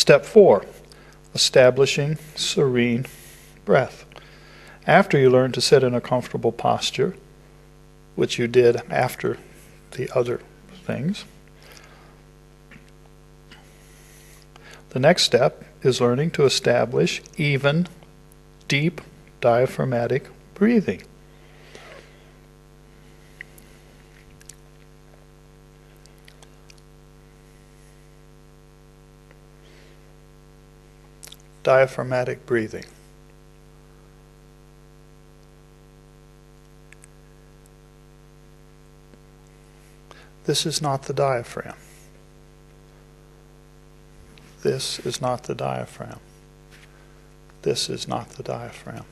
Step 4, establishing serene breath. After you learn to sit in a comfortable posture, which you did after the other things, the next step is learning to establish even, deep, diaphragmatic breathing. Diaphragmatic breathing. This is not the diaphragm. This is not the diaphragm. This is not the diaphragm.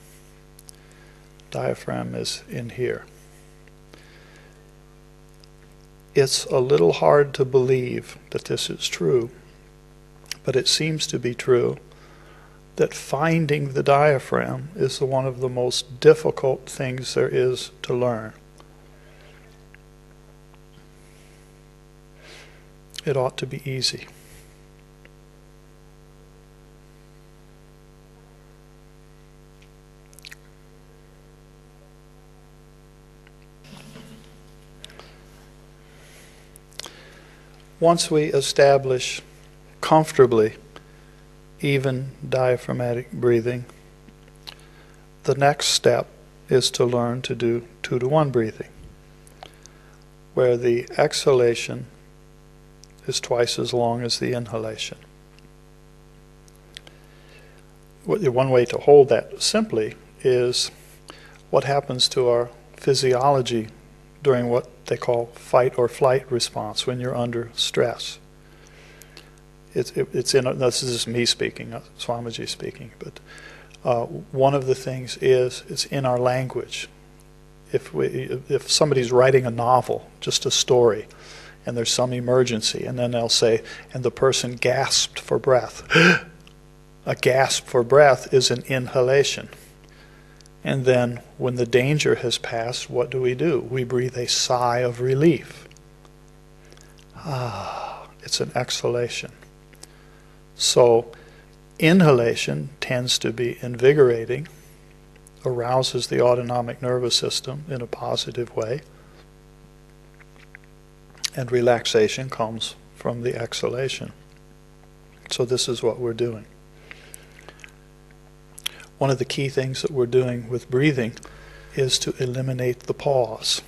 Diaphragm is in here. It's a little hard to believe that this is true, but it seems to be true that finding the diaphragm is one of the most difficult things there is to learn. It ought to be easy. Once we establish comfortably even diaphragmatic breathing, the next step is to learn to do 2-to-1 breathing, where the exhalation is twice as long as the inhalation. One way to hold that simply is what happens to our physiology during what they call fight or flight response when you're under stress. It's in, this is me speaking, Swamiji speaking, but one of the things is it's in our language. If somebody's writing a novel, just a story, and there's some emergency, and then they'll say, and the person gasped for breath. A gasp for breath is an inhalation. And then when the danger has passed, what do? We breathe a sigh of relief. It's an exhalation. So inhalation tends to be invigorating, arouses the autonomic nervous system in a positive way, and relaxation comes from the exhalation. So this is what we're doing. One of the key things that we're doing with breathing is to eliminate the pause.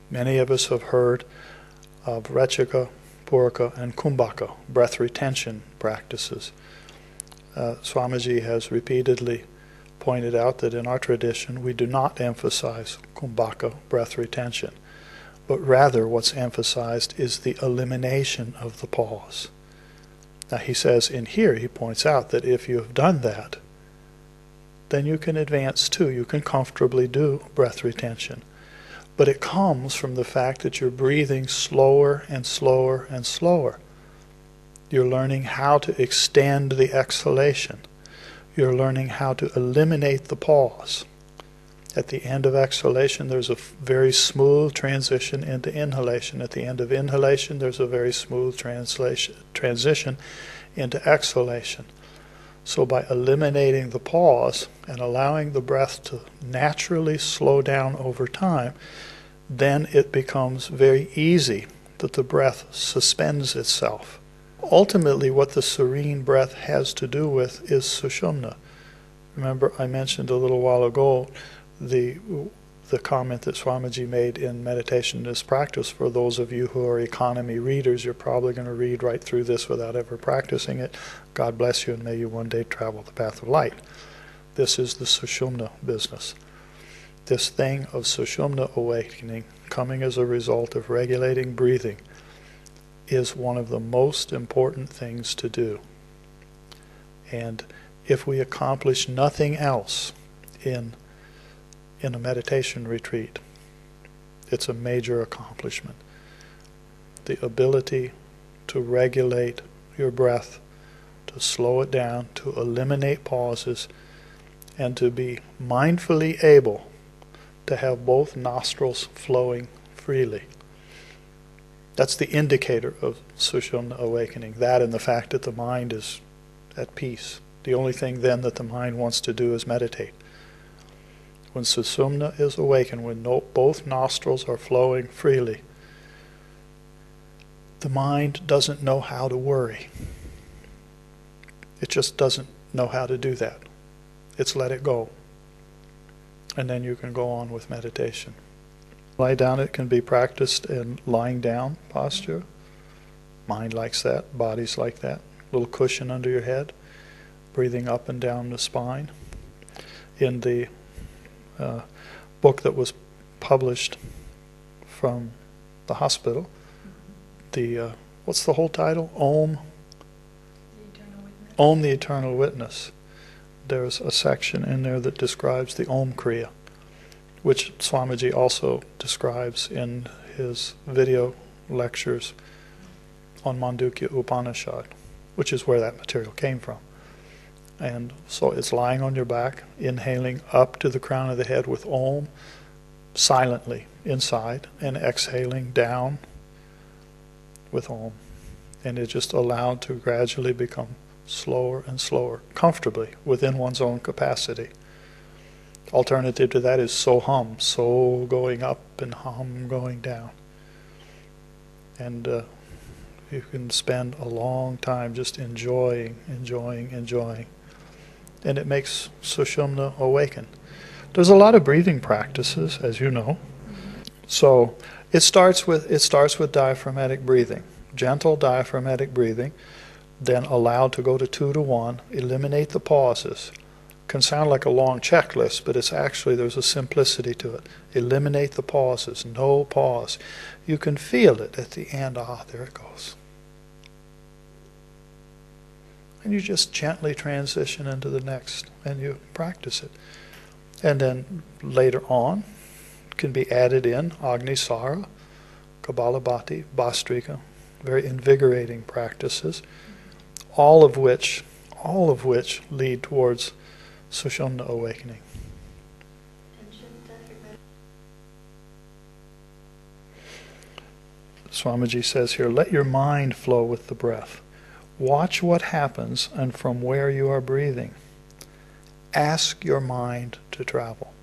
Many of us have heard of Rechika, Puraka, and Kumbhaka, breath retention practices. Swamiji has repeatedly pointed out that in our tradition we do not emphasize Kumbhaka, breath retention, but rather what's emphasized is the elimination of the pause. Now he says in here, he points out that if you have done that, then you can advance too. You can comfortably do breath retention. But it comes from the fact that you're breathing slower and slower and slower. You're learning how to extend the exhalation. You're learning how to eliminate the pause. At the end of exhalation, there's a very smooth transition into inhalation. At the end of inhalation, there's a very smooth transition into exhalation. So by eliminating the pause and allowing the breath to naturally slow down over time, then it becomes very easy that the breath suspends itself. Ultimately, what the serene breath has to do with is sushumna. Remember, I mentioned a little while ago the comment that Swamiji made in Meditation is Practice. For those of you who are economy readers, you're probably going to read right through this without ever practicing it. God bless you, and may you one day travel the path of light. This is the sushumna business. This thing of sushumna awakening, coming as a result of regulating breathing, is one of the most important things to do. And if we accomplish nothing else in a meditation retreat, it's a major accomplishment. The ability to regulate your breath, to slow it down, to eliminate pauses, and to be mindfully able to have both nostrils flowing freely. That's the indicator of sushumna awakening. That and the fact that the mind is at peace. The only thing then that the mind wants to do is meditate. When Sushumna is awakened, when both nostrils are flowing freely, the mind doesn't know how to worry. It just doesn't know how to do that. It's let it go. And then you can go on with meditation. Lie down, it can be practiced in lying down posture. Mind likes that, body's like that. Little cushion under your head, breathing up and down the spine. In the book that was published from the hospital, the what's the whole title? Om the Eternal Witness. There's a section in there that describes the Om Kriya, which Swamiji also describes in his video lectures on Mandukya Upanishad, which is where that material came from. And so it's lying on your back, inhaling up to the crown of the head with Om, silently inside, and exhaling down with Om. And it's just allowed to gradually become slower and slower, comfortably, within one's own capacity. Alternative to that is so hum, so going up and hum going down. And you can spend a long time just enjoying. And it makes Sushumna awaken. There's a lot of breathing practices, as you know. So it starts with diaphragmatic breathing, gentle diaphragmatic breathing, then allowed to go to 2 to 1, eliminate the pauses. Can sound like a long checklist, but it's actually, there's a simplicity to it. Eliminate the pauses, no pause. You can feel it at the end, there it goes. And you just gently transition into the next, and you practice it. And then later on, can be added in Agnisara, Kapalabhati, Bhastrika, very invigorating practices, all of which lead towards Sushumna awakening. Swamiji says here, let your mind flow with the breath. Watch what happens and from where you are breathing. Ask your mind to travel.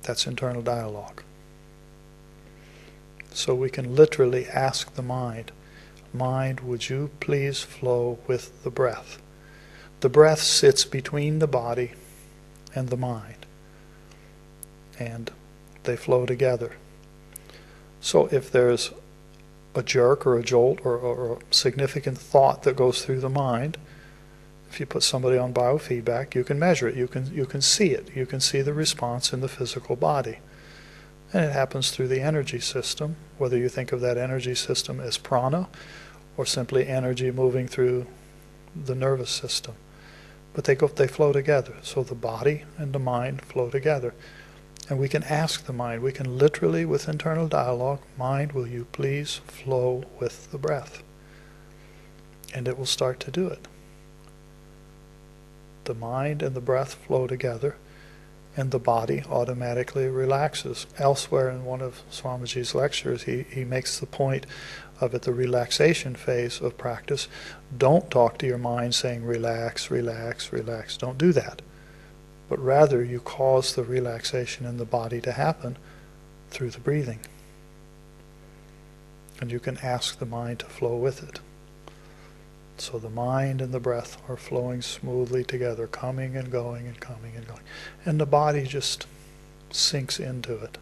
That's internal dialogue. So we can literally ask the mind, mind, would you please flow with the breath? The breath sits between the body and the mind, and they flow together. So if there's a jerk or a jolt or a significant thought that goes through the mind, if you put somebody on biofeedback, you can measure it, you can see it, you can see the response in the physical body. And it happens through the energy system, whether you think of that energy system as prana or simply energy moving through the nervous system. But they flow together. So the body and the mind flow together. And we can ask the mind, we can literally, with internal dialogue, mind, will you please flow with the breath? And it will start to do it. The mind and the breath flow together, and the body automatically relaxes. Elsewhere in one of Swamiji's lectures, he makes the point of, at the relaxation phase of practice, don't talk to your mind saying, relax, relax, relax. Don't do that. But rather, you cause the relaxation in the body to happen through the breathing. And you can ask the mind to flow with it. So the mind and the breath are flowing smoothly together, coming and going and coming and going. And the body just sinks into it.